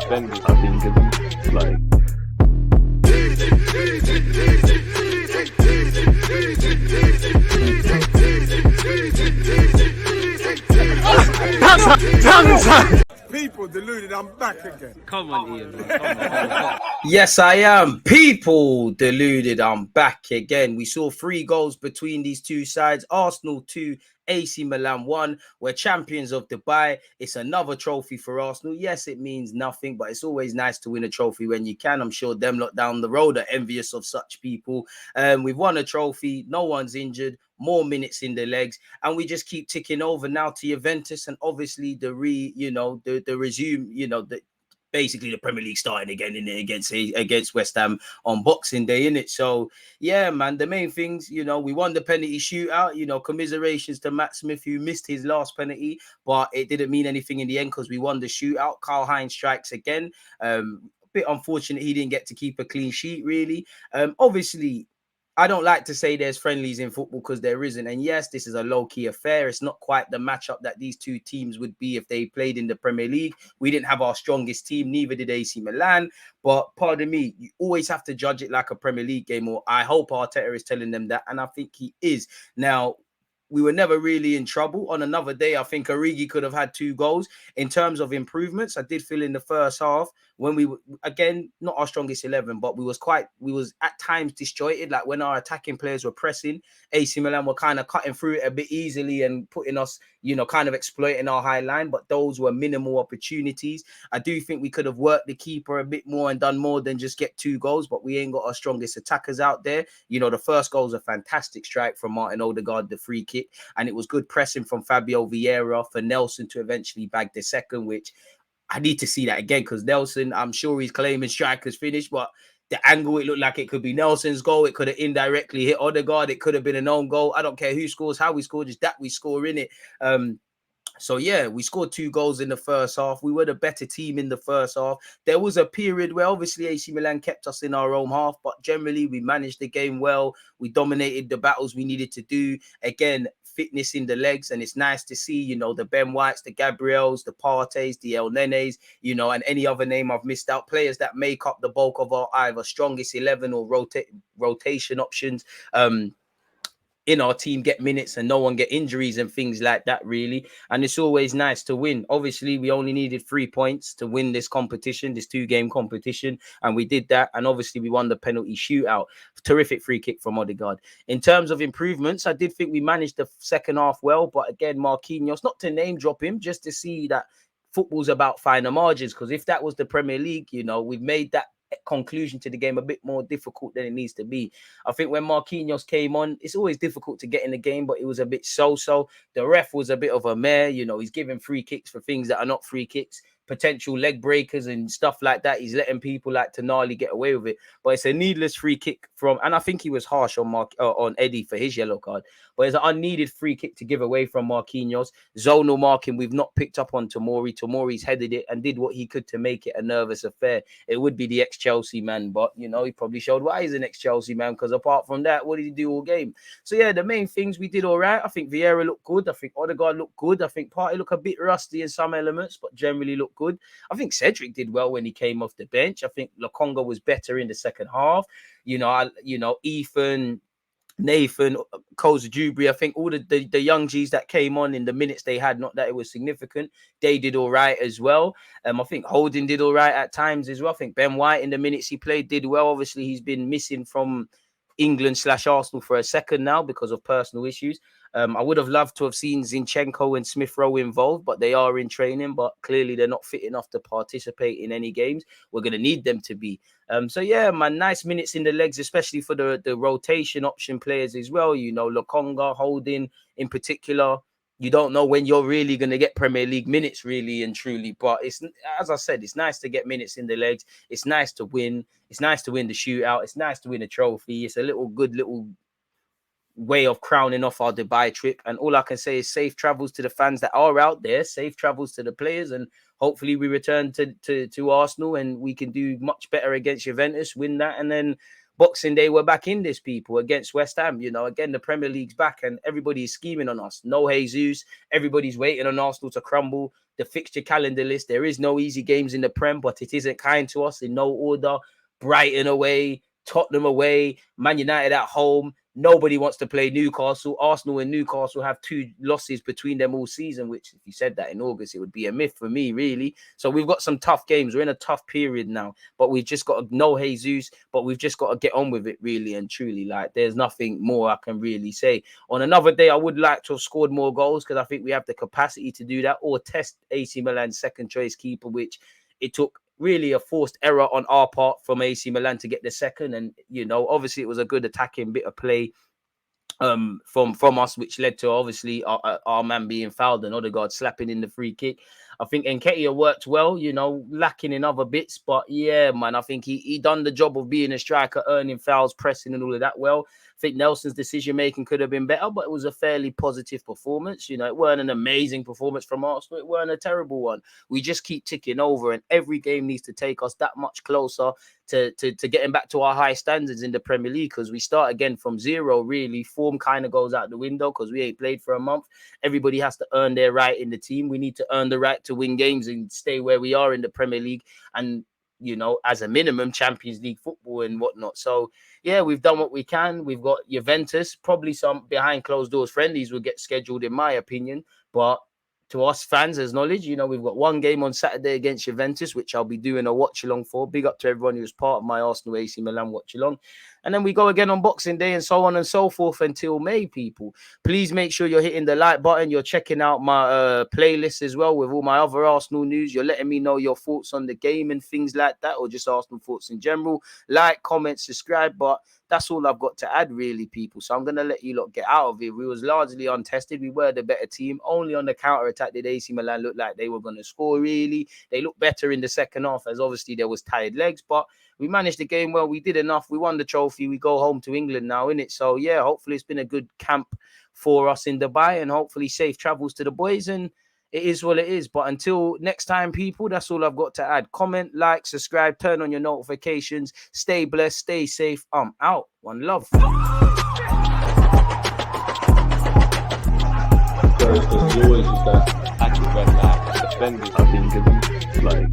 defenders, I think, it's like. People deluded, I'm back again. Come on, Ian, man. Come on. Yes, I am. People deluded. I'm back again. We saw 3 goals between these two sides. Arsenal 2, AC Milan 1. We're champions of Dubai. It's another trophy for Arsenal. Yes, it means nothing, but it's always nice to win a trophy when you can. I'm sure them lot down the road are envious of such people. We've won a trophy. No one's injured. More minutes in the legs, and we just keep ticking over now to Juventus, and obviously the resume, basically the Premier League starting again in it against West Ham on Boxing Day, in it. So yeah, man, the main things, we won the penalty shootout. Commiserations to Matt Smith, who missed his last penalty, but it didn't mean anything in the end because we won the shootout. Karl Heinz strikes again. Bit unfortunate he didn't get to keep a clean sheet, really. Obviously, I don't like to say there's friendlies in football because there isn't. And yes, this is a low-key affair. It's not quite the matchup that these two teams would be if they played in the Premier League. We didn't have our strongest team, neither did AC Milan. But pardon me, you always have to judge it like a Premier League game, or I hope Arteta is telling them that, and I think he is. Now, we were never really in trouble. On another day, I think Origi could have had 2 goals. In terms of improvements, I did feel in the first half when we were, again, not our strongest 11, but we was at times disjointed. Like when our attacking players were pressing, AC Milan were kind of cutting through it a bit easily and putting us, kind of exploiting our high line. But those were minimal opportunities. I do think we could have worked the keeper a bit more and done more than just get 2 goals, but we ain't got our strongest attackers out there. The first goal was a fantastic strike from Martin Odegaard, the free kick. And it was good pressing from Fabio Vieira for Nelson to eventually bag the second, which I need to see that again because Nelson, I'm sure he's claiming strikers finish, but the angle, it looked like it could be Nelson's goal. It could have indirectly hit Odegaard. It could have been an own goal. I don't care who scores, how we score, just that we score in it. So, yeah, we scored 2 goals in the first half. We were the better team in the first half. There was a period where obviously AC Milan kept us in our own half, but generally we managed the game well. We dominated the battles we needed to do. Again, fitness in the legs, and it's nice to see, the Ben Whites, the Gabriels, the Parteys, the El Nenes, and any other name I've missed out, players that make up the bulk of our either strongest 11 or rotation options. In our team get minutes and no one get injuries and things like that, really. And it's always nice to win. Obviously, we only needed 3 points to win this competition, this 2-game competition, and we did that. And obviously, we won the penalty shootout. Terrific free kick from Odegaard. In terms of improvements, I did think we managed the second half well, but again, Marquinhos, not to name drop him, just to see that football's about finer margins, because if that was the Premier League, we've made that conclusion to the game a bit more difficult than it needs to be. I think when Marquinhos came on, it's always difficult to get in the game, but it was a bit so-so. The ref was a bit of a mare. He's giving free kicks for things that are not free kicks, potential leg breakers and stuff like that. He's letting people like Tonali get away with it, but it's a needless free kick and I think he was harsh on Eddie for his yellow card, but it's an unneeded free kick to give away from Marquinhos. Zonal marking we've not picked up on Tomori. Tomori's headed it and did what he could to make it a nervous affair. It would be the ex-Chelsea man, but he probably showed why he's an ex-Chelsea man, because apart from that, what did he do all game? So yeah, the main things we did all right. I think Vieira looked good. I think Odegaard looked good. I think Partey looked a bit rusty in some elements, but generally looked good. I think Cedric did well when he came off the bench. I think Lokonga was better in the second half. Ethan, Nathan, Koza Jubri, I think all the young G's that came on in the minutes they had, not that it was significant, they did all right as well. I think Holding did all right at times as well. I think Ben White in the minutes he played did well. Obviously, he's been missing from England/Arsenal for a second now because of personal issues. I would have loved to have seen Zinchenko and Smith Rowe involved, but they are in training, but clearly they're not fit enough to participate in any games. We're going to need them to be. So yeah, man, nice minutes in the legs, especially for the rotation option players as well. Lokonga, Holding in particular. You don't know when you're really going to get Premier League minutes, really and truly. But it's, as I said, it's nice to get minutes in the legs. It's nice to win. It's nice to win the shootout. It's nice to win a trophy. It's a good little way of crowning off our Dubai trip. And all I can say is safe travels to the fans that are out there. Safe travels to the players. And hopefully we return to Arsenal and we can do much better against Juventus, win that, and then Boxing Day, we're back in this, people, against West Ham. You know, again, the Premier League's back and everybody's scheming on us. No Jesus. Everybody's waiting on Arsenal to crumble. The fixture calendar list, there is no easy games in the Prem, but it isn't kind to us in no order. Brighton away, Tottenham away, Man United at home. Nobody wants to play Newcastle. Arsenal and Newcastle have 2 losses between them all season, which if you said that in August, it would be a myth for me, really. So we've got some tough games. We're in a tough period now, but we've just got no Jesus, but we've just got to get on with it, really and truly. Like, there's nothing more I can really say. On another day, I would like to have scored more goals because I think we have the capacity to do that, or test AC Milan's second choice keeper, which it took really a forced error on our part from AC Milan to get the second. And, you know, obviously it was a good attacking bit of play from us, which led to obviously our man being fouled and Odegaard slapping in the free kick. I think Nketiah worked well, you know, lacking in other bits. But yeah, man, I think he done the job of being a striker, earning fouls, pressing and all of that well. I think Nelson's decision-making could have been better, but it was a fairly positive performance. You know, it weren't an amazing performance from Arsenal. It weren't a terrible one. We just keep ticking over, and every game needs to take us that much closer to getting back to our high standards in the Premier League, because we start again from zero, really. Form kind of goes out the window because we ain't played for a month. Everybody has to earn their right in the team. We need to earn the right to win games and stay where we are in the Premier League. And, you know, as a minimum, Champions League football and whatnot. So, yeah, we've done what we can. We've got Juventus. Probably some behind closed doors friendlies will get scheduled, in my opinion. But to us fans as knowledge, you know, we've got one game on Saturday against Juventus, which I'll be doing a watch-along for. Big up to everyone who was part of my Arsenal AC Milan watch-along. And then we go again on Boxing Day and so on and so forth until May, people. Please make sure you're hitting the like button. You're checking out my playlist as well with all my other Arsenal news. You're letting me know your thoughts on the game and things like that, or just Arsenal thoughts in general. Like, comment, subscribe. But that's all I've got to add, really, people. So I'm going to let you lot get out of it. We was largely untested. We were the better team. Only on the counter-attack did AC Milan look like they were going to score, really. They looked better in the second half, as obviously there was tired legs. But we managed the game well. We did enough. We won the trophy. We go home to England now, innit? So, yeah, hopefully it's been a good camp for us in Dubai, and hopefully safe travels to the boys. And it is what it is. But until next time, people, that's all I've got to add. Comment, like, subscribe, turn on your notifications. Stay blessed, stay safe. I'm out. One love. So there's always just that active red flag, defenders. I think it's like